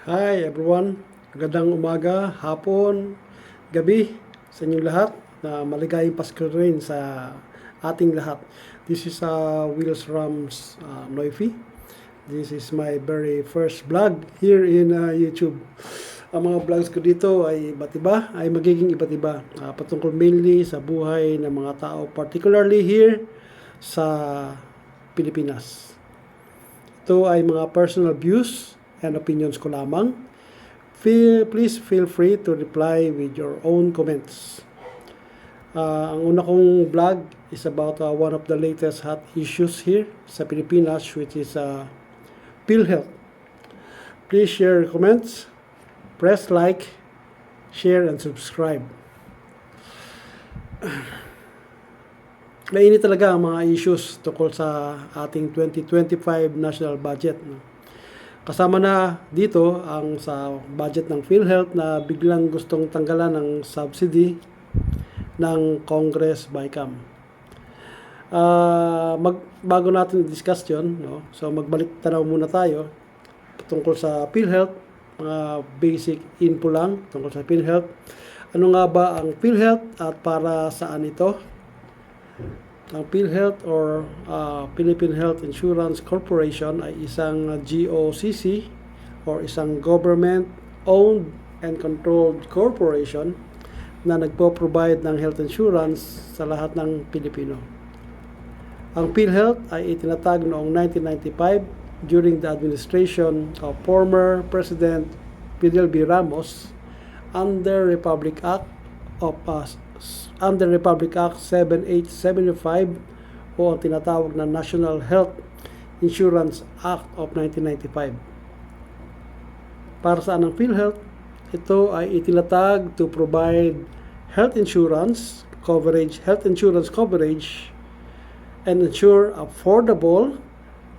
Hi everyone, magandang umaga, hapon, gabi sa inyong lahat na maligayang Pasko rin sa ating lahat. This is Wills Rams Noifi. This is my very first vlog here in YouTube. Ang mga vlogs ko dito ay iba't iba, ay magiging iba't iba. Patungkol mainly sa buhay ng mga tao, particularly here sa Pilipinas. Ito ay mga personal views and opinions ko lamang. Please feel free to reply with your own comments. Ang una kong vlog is about one of the latest hot issues here sa Pilipinas, which is PhilHealth. Please share your comments, press like, share, and subscribe. Mainit talaga ang mga issues tungkol sa ating 2025 national budget. Kasama na dito ang sa budget ng PhilHealth na biglang gustong tanggalan ng subsidy ng Congress BICAM. Bago natin i-discuss yun, no? So magbalik tanaw muna tayo tungkol sa PhilHealth, mga basic info lang tungkol sa PhilHealth. Ano nga ba ang PhilHealth at para saan ito? Ang PhilHealth or Philippine Health Insurance Corporation ay isang GOCC or isang government-owned and controlled corporation na nagpo-provide ng health insurance sa lahat ng Pilipino. Ang PhilHealth ay itinatag noong 1995 during the administration of former President Fidel B. Ramos under Republic Act 7875 o ang tinatawag na National Health Insurance Act of 1995. Para saan ang PhilHealth? Ito ay itinatag to provide health insurance coverage and ensure affordable,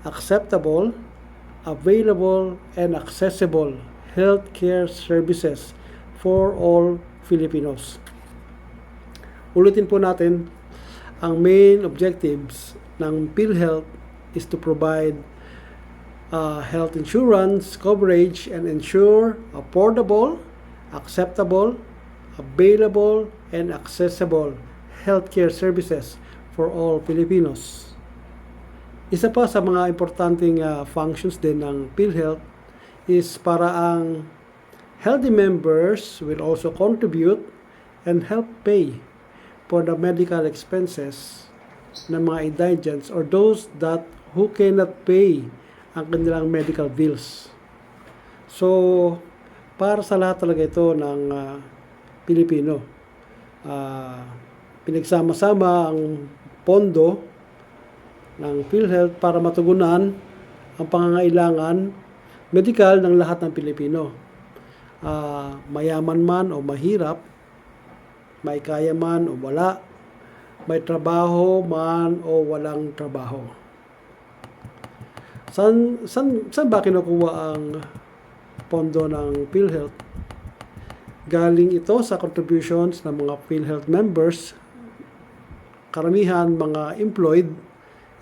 acceptable, available, and accessible healthcare services for all Filipinos. Ulitin po natin, ang main objectives ng PhilHealth is to provide health insurance coverage and ensure affordable, acceptable, available, and accessible healthcare services for all Filipinos. Isa pa sa mga importanteng functions din ng PhilHealth is para ang healthy members will also contribute and help pay for the medical expenses ng mga indigents or those who cannot pay ang kanilang medical bills. So, para sa lahat talaga ito ng Pilipino. Pinagsama-sama ang pondo ng PhilHealth para matugunan ang pangangailangan medical ng lahat ng Pilipino. Mayaman man o mahirap, may kaya man o wala, may trabaho man o walang trabaho. Saan ba kinukuha ang pondo ng PhilHealth? Galing ito sa contributions ng mga PhilHealth members, karamihan mga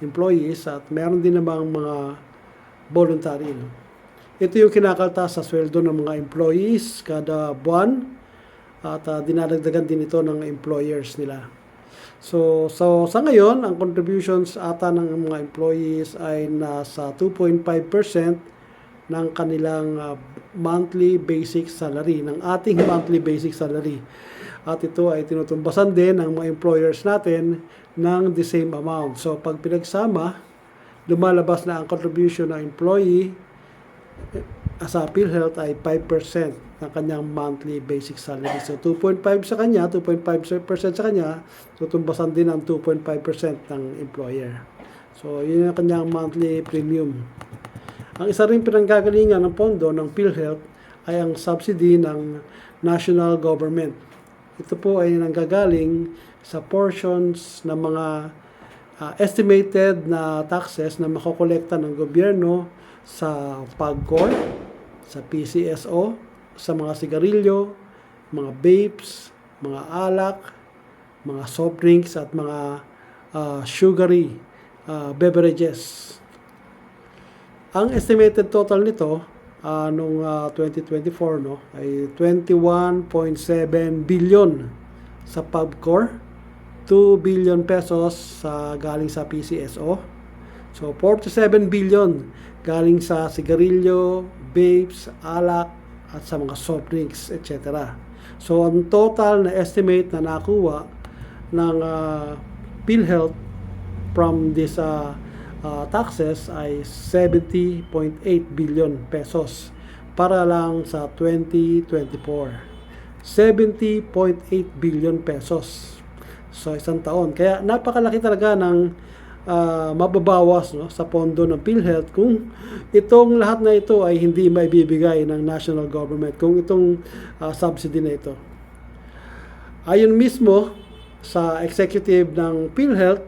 employees at meron din namang mga voluntary. Ito yung kinakaltas sa sweldo ng mga employees kada buwan at dinadagdagan din ito ng employers nila. So sa ngayon, ang contributions ata ng mga employees ay nasa 2.5% ng kanilang monthly basic salary, ng ating monthly basic salary. At ito ay tinutumbasan din ng mga employers natin ng the same amount. So pag pinagsama, lumalabas na ang contribution ng employee sa PhilHealth ay 5% ng kanyang monthly basic salary. So 2.5 sa kanya, 2.5% sa kanya, tutumbasan din ang 2.5% ng employer. So yun ang kanyang monthly premium. Ang isa rin pinanggagalingan ng pondo ng PhilHealth ay ang subsidy ng national government. Ito po ay nanggagaling sa portions ng mga estimated na taxes na makokolekta ng gobyerno sa PAGCOR, sa PCSO, sa mga sigarilyo, mga vapes, mga alak, mga soft drinks at mga sugary beverages. Ang estimated total nito noong 2024, no, ay 21.7 billion sa PubCor, 2 billion pesos sa galing sa PCSO. So 47 billion galing sa sigarilyo, vapes, alak, at sa mga soft drinks, etc. So ang total na estimate na nakuha ng PhilHealth from this taxes ay 70.8 billion pesos para lang sa 2024. 70.8 billion pesos. So isang taon. Kaya napakalaki talaga ng mababawas, no, sa pondo ng PhilHealth kung itong lahat na ito ay hindi maibibigay ng national government, kung itong subsidy na ito. Ayon mismo sa executive ng PhilHealth,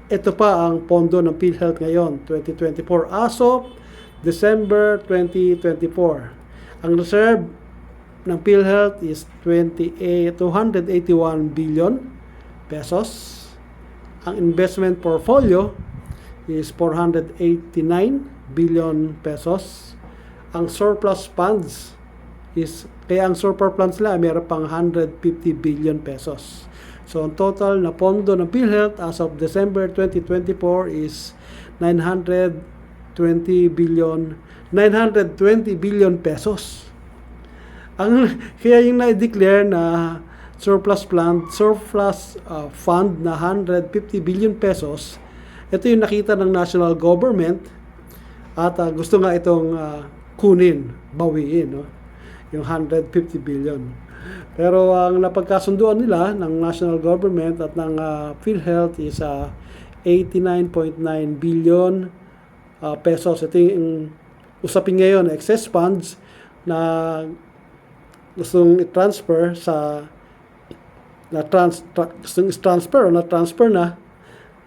ito pa ang pondo ng PhilHealth ngayon, 2024. As of December 2024, ang reserve ng PhilHealth is 281 billion pesos. Ang investment portfolio is 489 billion pesos. Ang surplus funds is, kaya ang surplus funds nila meron pang 150 billion pesos. So, ang total na pondo ng PhilHealth as of December 2024 is 920 billion pesos. Kaya yung na-declare na surplus fund na 150 billion pesos, ito yung nakita ng national government at gusto nga itong kunin, bawiin, no? Yung 150 billion. Pero ang napagkasunduan nila ng national government at ng PhilHealth is 89.9 billion pesos. Ito yung usapin ngayon, excess funds na gustong i-transfer sa transfer na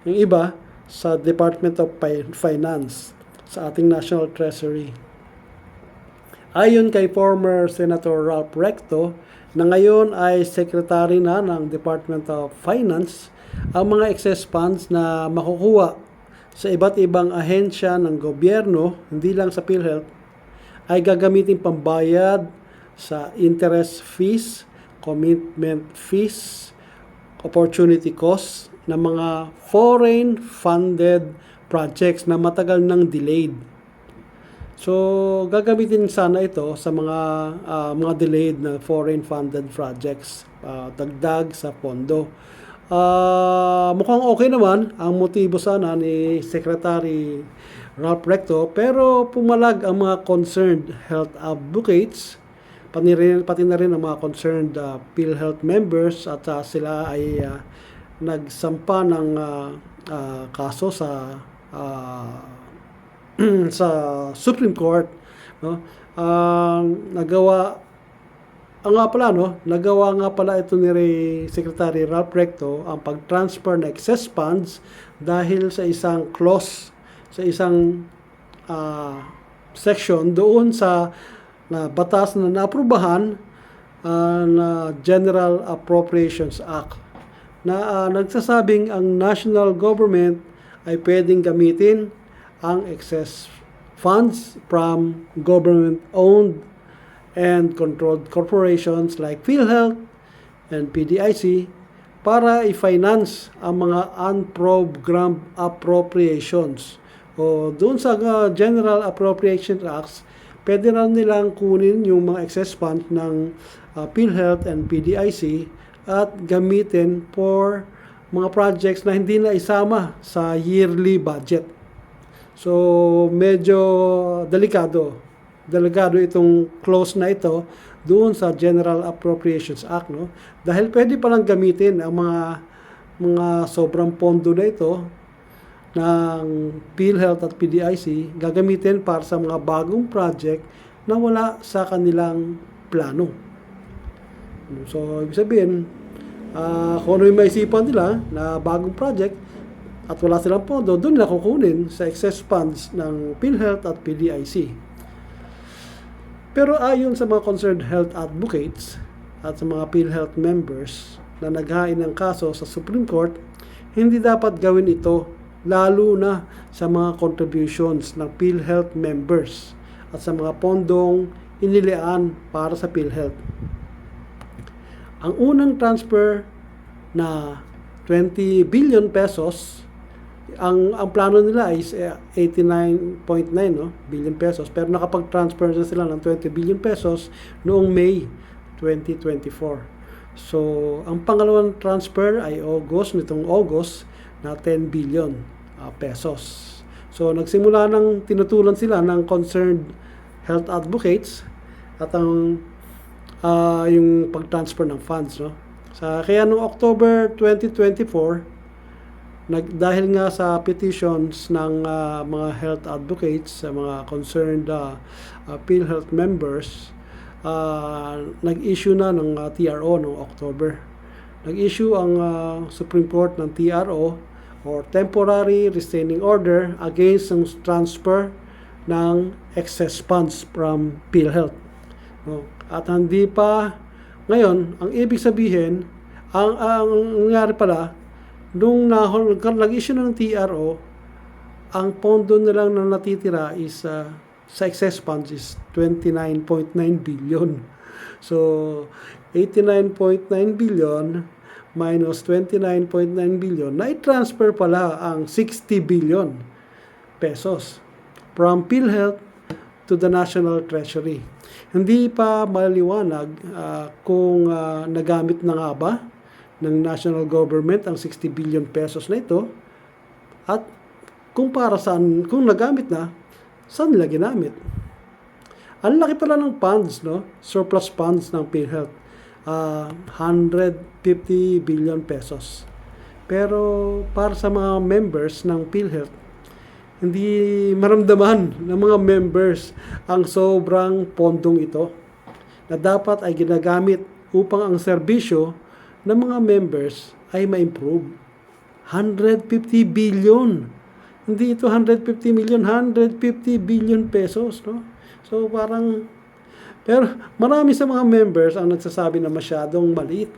yung iba sa Department of Finance, sa ating National Treasury. Ayon kay former Senator Ralph Recto, na ngayon ay secretary na ng Department of Finance, ang mga excess funds na makukuha sa iba't ibang ahensya ng gobyerno, hindi lang sa PhilHealth, ay gagamitin pambayad sa interest fees, commitment fees, opportunity costs ng mga foreign funded projects na matagal nang delayed. So, gagamitin sana ito sa mga delayed na foreign funded projects, dagdag sa pondo. Mukhang okay naman ang motibo sana ni Secretary Ralph Recto, pero pumalag ang mga concerned health advocates, pati na rin ang mga concerned PhilHealth members, at sila ay nagsampa ng kaso sa sa Supreme Court, no? Nagawa nga pala ito ni Secretary Ralph Recto ang pag-transfer ng excess funds dahil sa isang clause, sa isang section doon sa batas na naaprubahan na General Appropriations Act na nagsasabing ang national government ay pwedeng gamitin ang excess funds from government-owned and controlled corporations like PhilHealth and PDIC para i-finance ang mga unprogrammed appropriations. O doon sa General Appropriations Act, pwede na nilang kunin yung mga excess funds ng PhilHealth and PDIC at gamitin for mga projects na hindi na isama sa yearly budget. So, medyo delikado itong clause na ito doon sa General Appropriations Act, no? Dahil pwede palang gamitin ang mga sobrang pondo na ito ng PhilHealth at PDIC, gagamitin para sa mga bagong project na wala sa kanilang plano. So, ibig sabihin, kung ano yung maisipan nila na bagong project at wala silang pondo, doon nila kukunin sa excess funds ng PhilHealth at PDIC. Pero ayon sa mga concerned health advocates at sa mga PhilHealth members na naghain ng kaso sa Supreme Court, hindi dapat gawin ito lalo na sa mga contributions ng PhilHealth members at sa mga pondong inilaan para sa PhilHealth. Ang unang transfer na 20 billion pesos, ang plano nila is 89.9 billion pesos, pero nakapag-transfer na sila ng 20 billion pesos noong May 2024. So, ang pangalawang transfer ay nitong August na 10 billion pesos. So, nagsimula ng tinutulan sila ng concerned health advocates at yung pag-transfer ng funds, no? Kaya noong October 2024, dahil nga sa petitions ng mga health advocates, sa mga concerned PhilHealth members, nag-issue na ng TRO noong October. Nag-issue ang Supreme Court ng TRO or Temporary Restraining Order against ang transfer ng excess funds from PhilHealth. No? At hindi pa ngayon, ang ibig sabihin, ang nangyari pala, nung nag-issue na ng TRO, ang pondo na lang na natitira is sa excess funds is 29.9 billion. So, 89.9 billion minus 29.9 billion, na-transfer pala ang 60 billion pesos from PhilHealth to the National Treasury. Hindi pa maliwanag kung nagamit na nga ba ng national government ang 60 billion pesos na ito at kung nagamit na, saan nila ginamit. Ang laki pala ng funds, no? Surplus funds ng PhilHealth, 150 billion pesos. Pero para sa mga members ng PhilHealth, hindi maramdaman ng mga members ang sobrang pondong ito na dapat ay ginagamit upang ang serbisyo ng mga members ay ma-improve. 150 billion. Hindi ito 150 million, 150 billion pesos. No? So pero marami sa mga members ang nagsasabi na masyadong maliit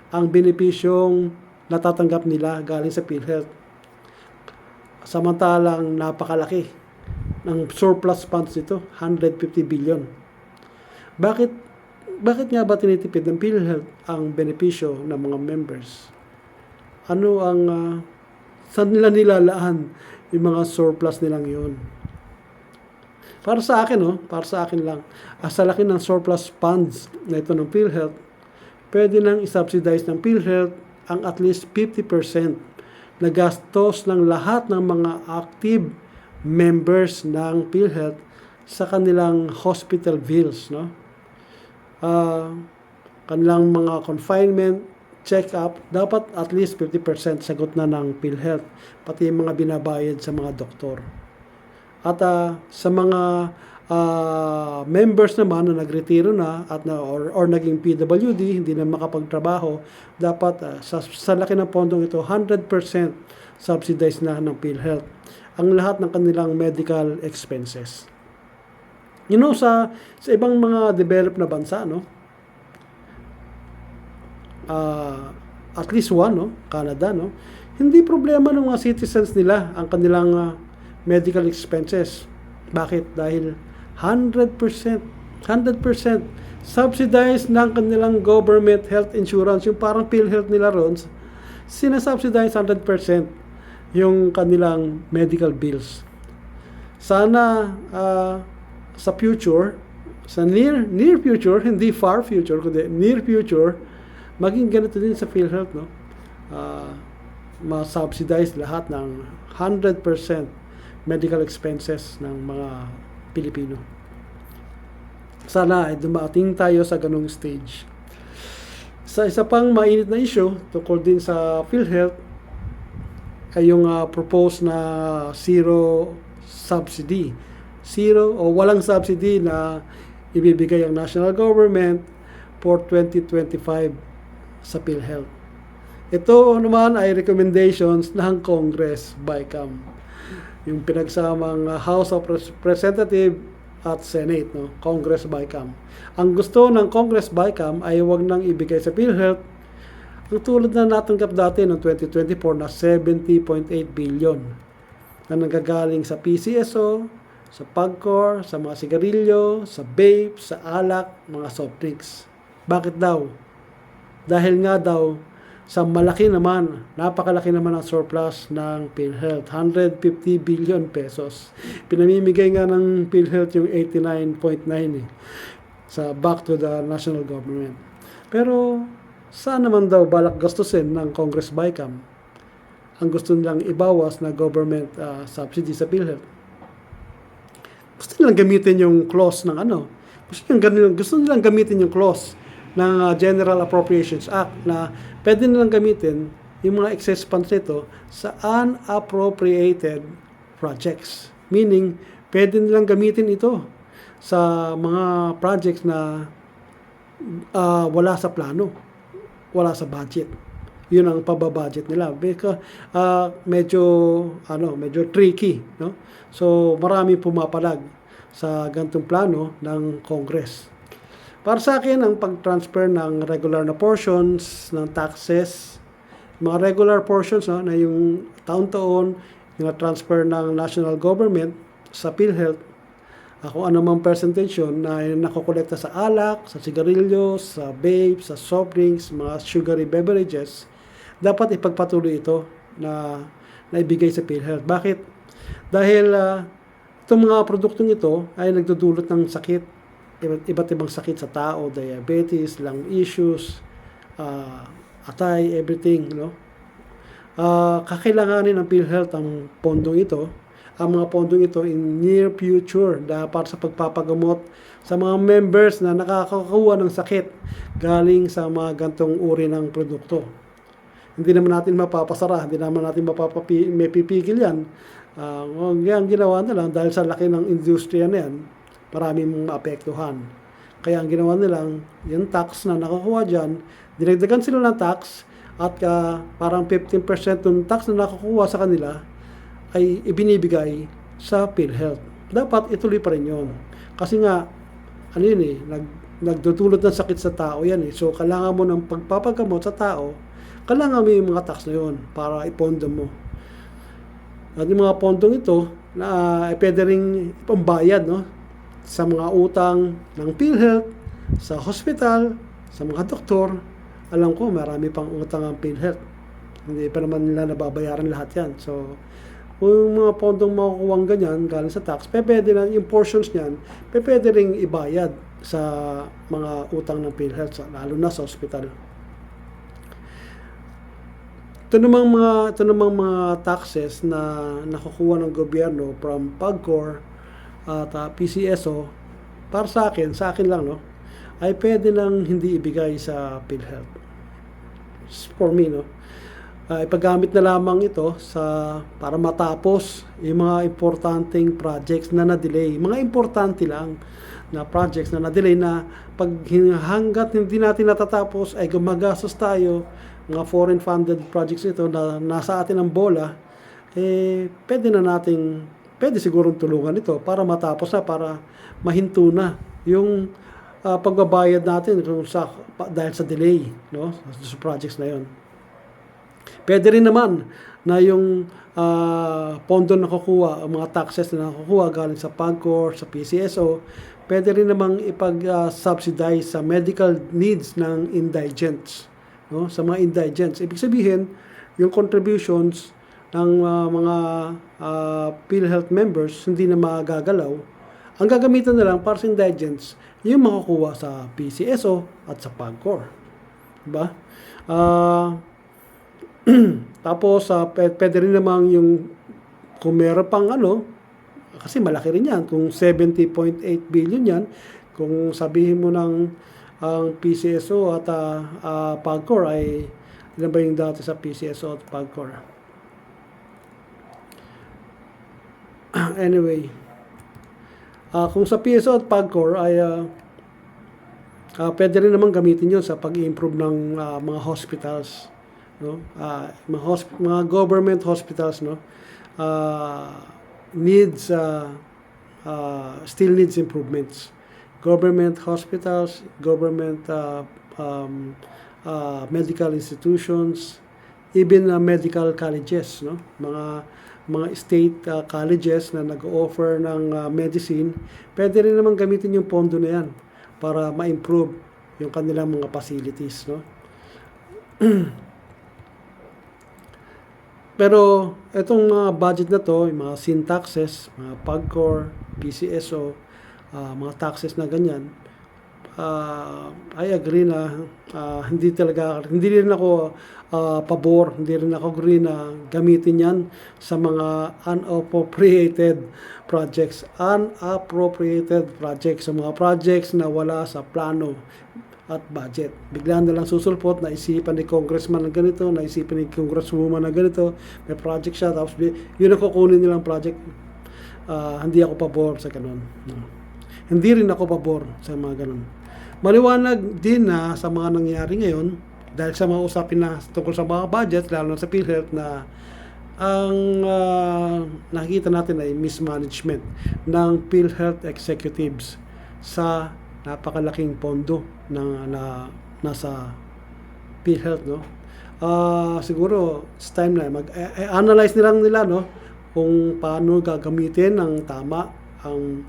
ang benepisyong natatanggap nila galing sa PhilHealth. Samantalang napakalaki ng surplus funds nito, 150 billion. Bakit nga ba tinitipid ng PhilHealth ang benepisyo ng mga members? Saan nila nilalaan yung mga surplus nilang yun? Para sa akin lang, sa laki ng surplus funds na ito ng PhilHealth, pwede nang isubsidize ng PhilHealth ang at least 50% na gastos ng lahat ng mga active members ng PhilHealth sa kanilang hospital bills, no? Kanilang mga confinement, check-up, dapat at least 50% sagot na ng PhilHealth, pati yung mga binabayad sa mga doktor. At sa mga members naman na nagretiro na or naging PWD, hindi na makapagtrabaho, dapat sa laki ng pondong ito, 100% subsidized na ng PhilHealth ang lahat ng kanilang medical expenses. Sa ibang mga developed na bansa, no? At least one, no? Canada, no? Hindi problema ng mga citizens nila ang kanilang medical expenses. Bakit? Dahil 100% subsidized ng kanilang government health insurance. Yung parang PhilHealth nila ron, sinasubsidize 100% yung kanilang medical bills. Sana sa future, sa near future, hindi far future, kundi near future, maging ganito din sa PhilHealth, no? Ma-subsidize lahat ng 100% medical expenses ng mga Pilipino. Sana ay dumating tayo sa ganung stage. Sa isa pang mainit na issue tungkol din sa PhilHealth ay yung proposed na zero subsidy. Zero o walang subsidy na ibibigay ang national government for 2025 sa PhilHealth. Ito naman ay recommendations ng Congress BICAM. Yung pinagsamang House of Representatives at Senate, no? Congress BICAM. Ang gusto ng Congress BICAM ay wag nang ibigay sa PhilHealth Ang tulad na natanggap dati noong 2024 na 70.8 billion na nanggagaling sa PCSO, sa PAGCOR, sa mga sigarilyo, sa vape, sa alak, mga soft drinks. Bakit daw? Dahil nga daw sa malaki naman, napakalaki naman ang surplus ng PhilHealth, 150 billion pesos. Pinamimigay nga ng PhilHealth yung 89.9 sa back to the national government. Pero saan naman daw balak gastusin ng Congress BICAM ang gusto nilang ibawas na government subsidy sa PhilHealth? Gusto nilang gamitin yung clause ng gusto nilang gamitin yung clause ng General Appropriations Act na pwede nilang gamitin yung mga excess funds nito sa unappropriated projects. Meaning, pwede nilang gamitin ito sa mga projects na wala sa plano, wala sa budget. Yun ang pababudget nila. Because medyo tricky, no? So marami pumapalag sa gantong plano ng Congress. Para sa akin, ang pag-transfer ng regular na portions ng taxes, mga regular portions na yung taon-taon transfer ng national government sa PhilHealth, kung ano mang percentage yun na nakokolekta sa alak, sa sigarilyo, sa vape, sa soft drinks, mga sugary beverages, dapat ipagpatuloy ito na ibigay sa PhilHealth. Bakit? Dahil itong mga produktong ito ay nagdudulot ng sakit, iba't ibang sakit sa tao, diabetes, lung issues, atay, everything, no? Kakailanganin ng PhilHealth ang pondong ito, ang mga pondong ito in near future para sa pagpapagamot sa mga members na nakakakuha ng sakit galing sa mga gantong uri ng produkto. Hindi naman natin mapapasara, hindi naman natin may pipigil yan. Ang ginawa na lang, dahil sa laki ng industriya na yan, maraming maapektuhan. Kaya ang ginawa nilang, yung tax na nakukuha dyan, dinagdagan sila ng tax at parang 15% ng tax na nakukuha sa kanila ay ibinibigay sa PhilHealth. Dapat ituloy pa rin yun. Kasi nga, nagdudulot ng sakit sa tao yan eh. So, kailangan mo ng pagpapagamot sa tao, kailangan mo yung mga tax na yun para ipondo mo. At yung mga pondong ito, pwede rin ipambayad, no? Sa mga utang ng PhilHealth, sa hospital, sa mga doktor. Alam ko, marami pang utang ang PhilHealth. Hindi pa naman nila nababayaran lahat yan. So, kung yung mga pondong makukuha ganyan, galing sa tax, pwede na, yung portions niyan, pwede rin ibayad sa mga utang ng PhilHealth, lalo na sa hospital. Ito namang mga taxes na nakukuha ng gobyerno from PAGCOR at PCSO, para sa akin lang, no, ay pwede lang hindi ibigay sa PhilHealth. For me, no, ipagamit na lamang ito para matapos yung mga importanteng projects na na-delay. Mga importante lang na projects na na-delay na hanggat hindi natin natatapos ay gumagastos tayo, mga foreign funded projects ito na nasa atin ang bola, pwede sigurong tulungan ito para matapos na, para mahinto na yung pagbabayad natin dahil sa delay, no, sa projects na yon. Pwede rin naman na yung pondo na nakukuha, mga taxes na nakukuha galing sa PAGCOR, sa PCSO, pwede rin namang ipag-subsidize sa medical needs ng indigents, no? Sa mga indigents. Ibig sabihin, yung contributions ng mga PhilHealth members hindi na magagalaw. Ang gagamitan na lang para sa indigents, yung makukuha sa PCSO at sa PAGCOR. Diba? Tapos, pwede rin namang yung, kung meron pang kasi malaki rin yan, kung 70.8 billion yan, kung sabihin mo ng ang PCSO at PAGCOR ay, ilan ba yung dati sa PCSO at PAGCOR? Anyway, kung sa PCSO at PAGCOR ay pwede rin naman gamitin yun sa pag-improve ng mga hospitals, no? Mga government hospitals, no, still needs improvements. Government hospitals, government medical institutions, even medical colleges, no? Mga state colleges na nag-offer ng medicine, pwede rin naman gamitin yung pondo na yan para ma-improve yung kanilang mga facilities, no? Pero itong mga budget na to, yung mga sin taxes, mga PAGCOR, PCSO, mga taxes na ganyan, I agree na hindi rin ako pabor, hindi rin ako agree na gamitin yan sa mga unappropriated projects. Unappropriated projects, sa mga projects na wala sa plano at budget. Bigla na lang susulpot, naisipan ni congressman na ganito, naisipan ni congresswoman na ganito, may project siya, tapos yun ang kukunin nilang project. Hindi ako pabor sa ganun. Hindi rin ako pabor sa mga ganun. Maliwanag din na sa mga nangyayari ngayon, dahil sa mga usapin na tungkol sa mga budget, lalo na sa PhilHealth, na ang nakikita natin ay mismanagement ng PhilHealth executives sa napakalaking pondo na nasa PhilHealth, no? Siguro it's time na mag-analyze nila, no, kung paano gagamitin ng tama ang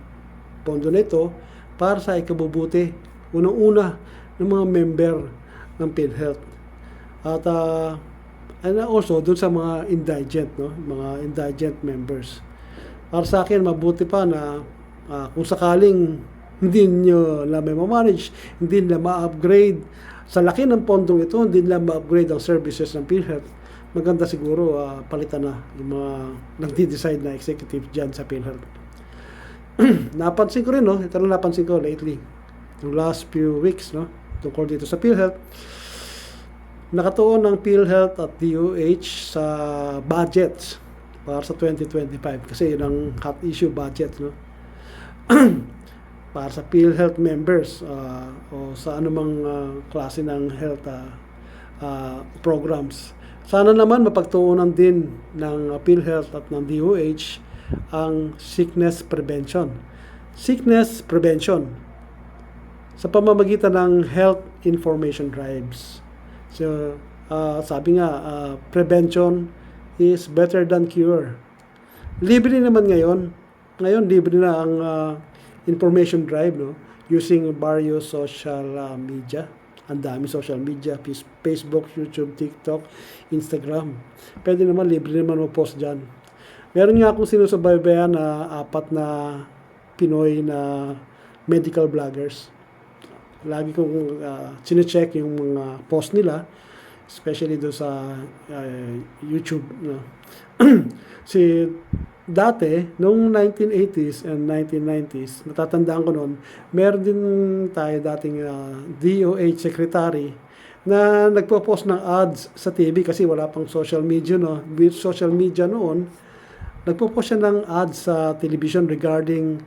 pondo nito para sa ikabubuti unang-una ng mga member ng PhilHealth. At and also dun sa mga indigent, no, mga indigent members. Para sa akin, mabuti pa na kung sakaling hindi nyo na may ma-manage, hindi nila ma-upgrade sa laki ng pondong ito, hindi nila ma-upgrade ang services ng PhilHealth, maganda siguro palitan na yung mga nagdi-decide na executive dyan sa PhilHealth. Napansin ko rin, no, ito na napansin ko lately, yung last few weeks, no, tungkol dito sa PhilHealth, nakatuon ng PhilHealth at DOH sa budgets para sa 2025 kasi yun ang hot issue, budget, no. Para sa PhilHealth members o sa anumang klase ng health programs. Sana naman mapagtuunan din ng PhilHealth at ng DOH ang sickness prevention. Sickness prevention sa pamamagitan ng health information drives. So, sabi nga, prevention is better than cure. Libre naman ngayon. Ngayon, libre na ang information drive, no, using various social media. Ang dami social media, Facebook, YouTube, TikTok, Instagram. Pwede naman, libre naman mo-post dyan. Meron nga akong sinusubaybayan na 4 na Pinoy na medical bloggers. Lagi kong sine-check yung mga post nila, especially doon sa YouTube, no. Dati, noong 1980s and 1990s, natatandaan ko noon, meron din tayo dating DOH secretary na nagpo-post ng ads sa TV kasi wala pang social media, no? With social media noon, nagpo-post siya ng ads sa television regarding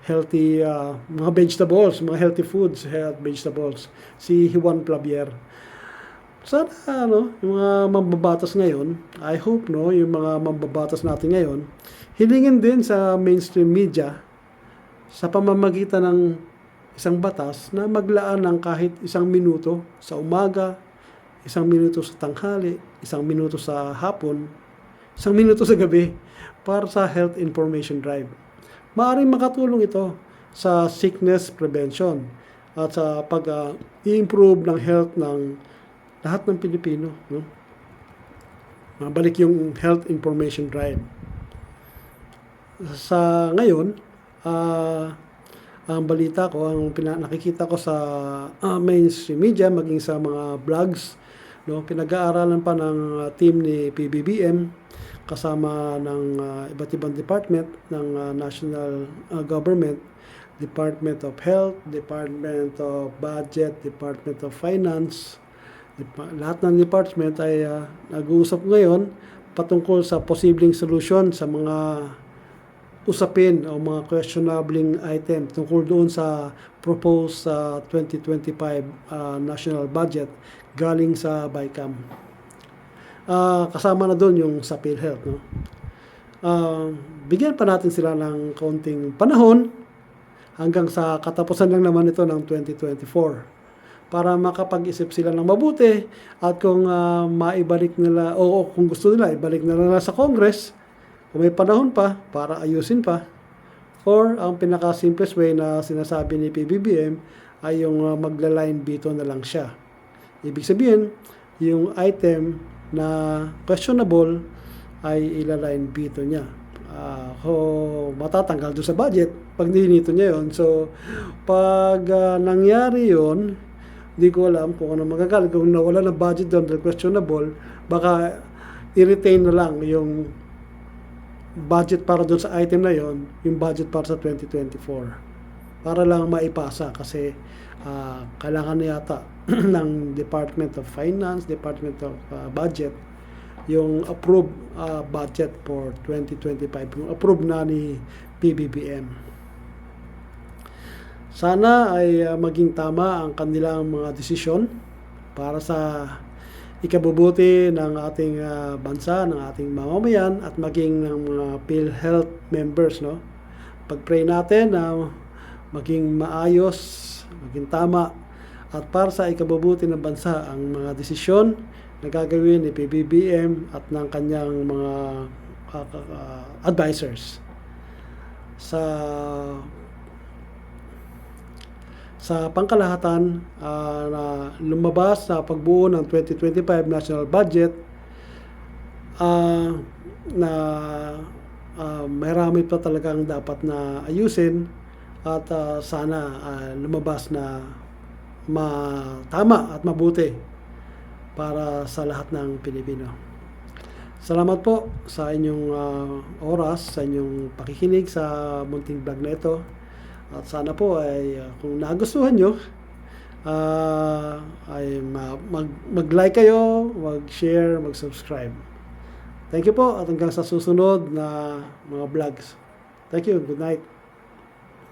healthy mga vegetables, mga healthy foods, health vegetables. Si Juan Clavier. Sana, yung mga mambabatas ngayon, I hope, no, yung mga mambabatas natin ngayon, hilingin din sa mainstream media sa pamamagitan ng isang batas na maglaan ng kahit 1 minuto sa umaga, 1 minuto sa tanghali, 1 minuto sa hapon, 1 minuto sa gabi para sa health information drive. Maaaring makatulong ito sa sickness prevention at sa pag-improve ng health ng lahat ng Pilipino, no? Mabalik yung health information drive. Sa ngayon, ang balita ko, ang nakikita ko sa mainstream media, maging sa mga blogs, no, pinag-aaralan pa ng team ni PBBM kasama ng iba't ibang department ng national government, Department of Health, Department of Budget, Department of Finance. Lahat ng department ay nag-uusap ngayon patungkol sa posibleng solusyon sa mga usapin o mga questionable item tungkol doon sa proposed 2025 national budget galing sa BICAM. Kasama na doon yung sa PhilHealth, no? Bigyan pa natin sila ng kaunting panahon hanggang sa katapusan lang naman ito ng 2024 para makapag-isip sila ng mabuti at kung maibalik nila o kung gusto nila ibalik nila sa Congress kung may panahon pa para ayusin pa, or ang pinaka-simplest way na sinasabi ni PBBM ay yung magla-line veto na lang siya. Ibig sabihin, yung item na questionable ay ila-line veto niya. Matatanggal doon sa budget pag dinito niya yon. So, pag nangyari yon, di ko alam kung ano magagalit. Kung nawala ng budget doon dahil questionable, baka i-retain na lang yung budget para doon sa item na yon, yung budget para sa 2024. Para lang maipasa kasi kailangan na yata ng Department of Finance, Department of Budget, yung approved budget for 2025, yung approved na ni PBBM. Sana ay maging tama ang kanilang mga desisyon para sa ikabubuti ng ating bansa, ng ating mamamayan at maging ng mga PhilHealth members, no? Pag-pray natin na maging maayos, maging tama at para sa ikabubuti ng bansa ang mga desisyon na gagawin ni PBBM at ng kanyang mga advisors. Sa pangkalahatan, na lumabas sa pagbuo ng 2025 national budget, na marami pa talagang dapat na ayusin at sana lumabas na tama at mabuti para sa lahat ng Pilipino. Salamat po sa inyong oras, sa inyong pakikinig sa munting vlog na ito. At sana po ay kung nagustuhan nyo, ay mag-like kayo, mag-share, mag-subscribe. Thank you po at hanggang sa susunod na mga vlogs. Thank you. Good night.